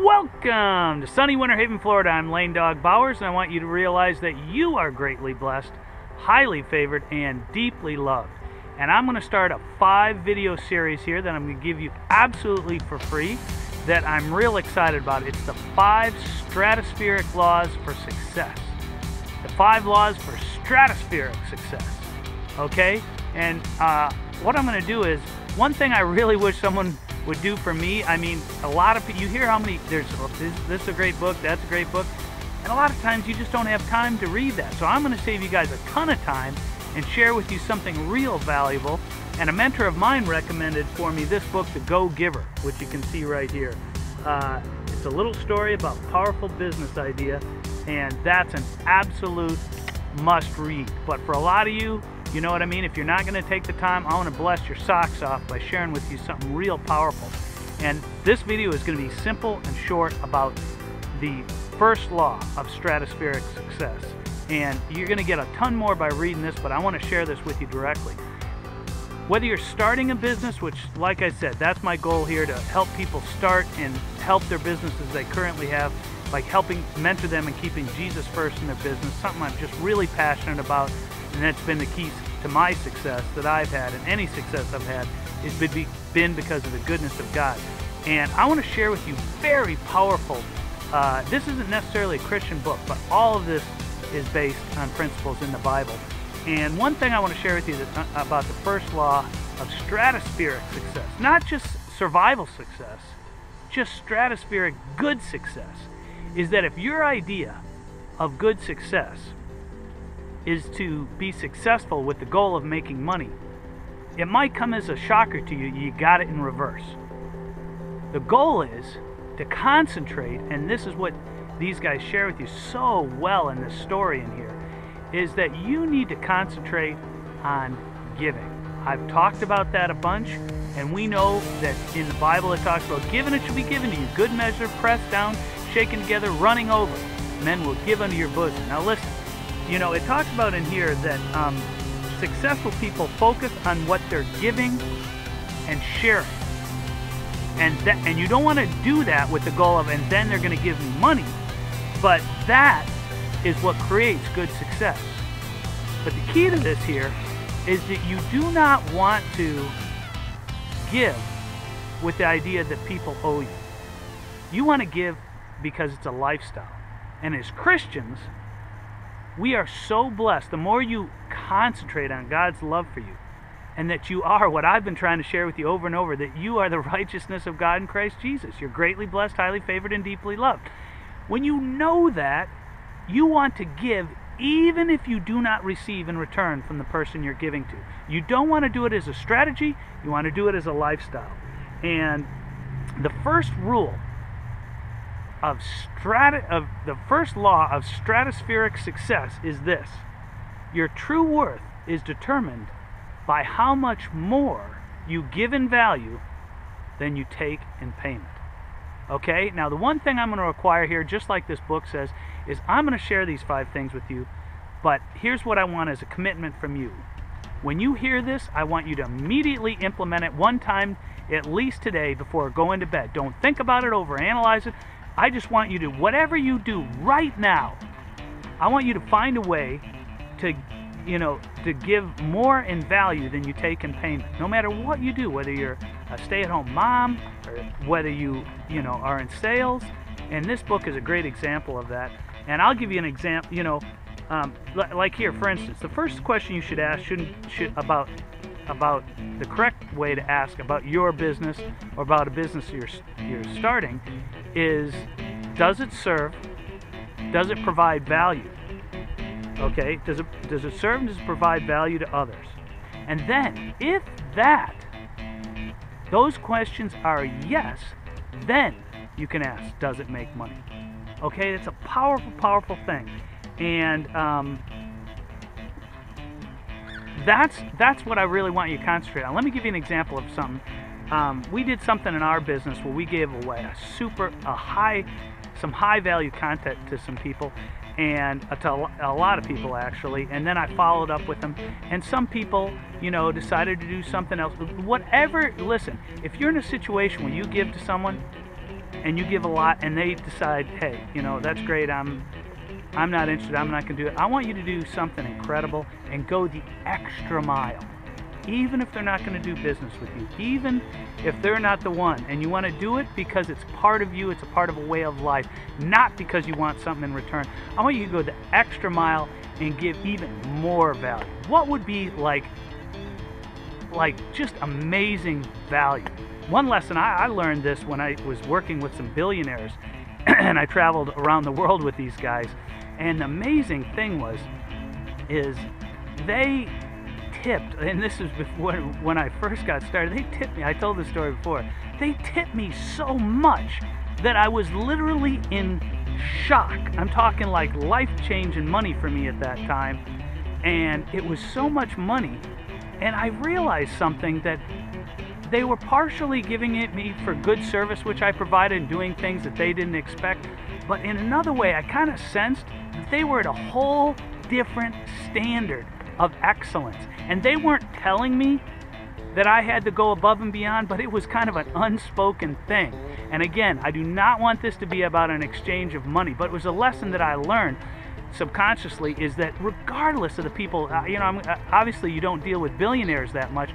Welcome to sunny Winter Haven, Florida. I'm Lane Dawg Bowers, and I want you to realize that you are greatly blessed, highly favored, and deeply loved. And I'm going to start a 5-video series here that I'm going to give you absolutely for free that I'm real excited about. It's the 5 stratospheric laws for success. The 5 laws for stratospheric success. Okay? And what I'm going to do is, one thing I really wish someone would do for me, I mean, a lot of people, you hear how many, this is a great book, that's a great book, and a lot of times you just don't have time to read that. So I'm going to save you guys a ton of time and share with you something real valuable. And a mentor of mine recommended for me this book, The Go-Giver, which you can see right here. It's a little story about a powerful business idea, and that's an absolute must read. But for a lot of you, you know what I mean? If you're not going to take the time, I want to bless your socks off by sharing with you something real powerful. And this video is going to be simple and short about the first law of stratospheric success. And you're going to get a ton more by reading this, but I want to share this with you directly. Whether you're starting a business, which, like I said, that's my goal here, to help people start and help their businesses they currently have, like helping mentor them and keeping Jesus first in their business, something I'm just really passionate about. And that's been the key to my success that I've had, and any success I've had has been because of the goodness of God. And I want to share with you very powerful, this isn't necessarily a Christian book, but all of this is based on principles in the Bible. And one thing I want to share with you about the first law of stratospheric success, not just survival success, just stratospheric good success, is that if your idea of good success is to be successful with the goal of making money, it might come as a shocker to you. You got it in reverse. The goal is to concentrate, and this is what these guys share with you so well in this story in here, is that you need to concentrate on giving. I've talked about that a bunch, and we know that in the Bible it talks about giving, it shall be given to you, good measure, pressed down, shaken together, running over, men will give unto your bosom. Now listen, you know, it talks about in here that successful people focus on what they're giving and sharing. And you don't want to do that with the goal of, and then they're going to give me money. But that is what creates good success. But the key to this here is that you do not want to give with the idea that people owe you. You want to give because it's a lifestyle. And as Christians, we are so blessed. The more you concentrate on God's love for you, and that you are what I've been trying to share with you over and over, that you are the righteousness of God in Christ Jesus. You're greatly blessed, highly favored, and deeply loved. When you know that, you want to give even if you do not receive in return from the person you're giving to. You don't want to do it as a strategy, you want to do it as a lifestyle. And the first rule of the first law of stratospheric success is this: your true worth is determined by how much more you give in value than you take in payment. Okay, now the one thing I'm going to require here, just like this book says, is I'm going to share these 5 things with you, but here's what I want as a commitment from you. When you hear this, I want you to immediately implement it one time, at least today, before going to bed. Don't think about it, overanalyze it. I just want you to, whatever you do right now, I want you to find a way to, you know, to give more in value than you take in payment. No matter what you do, whether you're a stay-at-home mom, or whether you know, are in sales. And this book is a great example of that. And I'll give you an example, you know, like here, for instance, the first question you should ask about the correct way to ask about your business or about a business you're starting is, does it serve? Does it provide value? Okay, does it serve and does it provide value to others? And then, if those questions are yes, then you can ask, does it make money? Okay, it's a powerful, powerful thing. And that's what I really want you to concentrate on. Let me give you an example of something. We did something in our business where we gave away a high some high value content to some people, and to a lot of people actually, and then I followed up with them, and some people, you know, decided to do something else. Whatever, listen, if you're in a situation where you give to someone and you give a lot and they decide, hey, you know, that's great, I'm not interested, I'm not going to do it, I want you to do something incredible and go the extra mile. Even if they're not going to do business with you, even if they're not the one, and you want to do it because it's part of you, it's a part of a way of life, not because you want something in return. I want you to go the extra mile and give even more value. What would be like just amazing value? One lesson, I learned this when I was working with some billionaires, and I traveled around the world with these guys, and the amazing thing is they tipped, and this is before, when I first got started, they tipped me, I told this story before, they tipped me so much that I was literally in shock. I'm talking like life-changing money for me at that time, and it was so much money, and I realized something, that they were partially giving it me for good service which I provided and doing things that they didn't expect, but in another way I kind of sensed that they were at a whole different standard of excellence, and they weren't telling me that I had to go above and beyond, but it was kind of an unspoken thing. And again, I do not want this to be about an exchange of money, but it was a lesson that I learned subconsciously, is that regardless of the people, you know, obviously you don't deal with billionaires that much,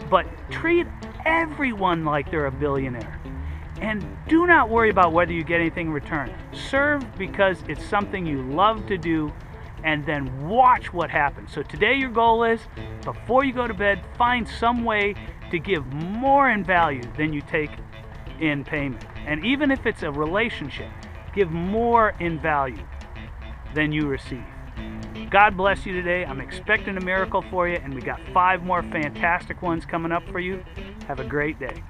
but treat everyone like they're a billionaire. And do not worry about whether you get anything in return. Serve because it's something you love to do, and then watch what happens. So today your goal is, before you go to bed, find some way to give more in value than you take in payment. And even if it's a relationship, give more in value than you receive. God bless you today. I'm expecting a miracle for you, and we got 5 more fantastic ones coming up for you. Have a great day.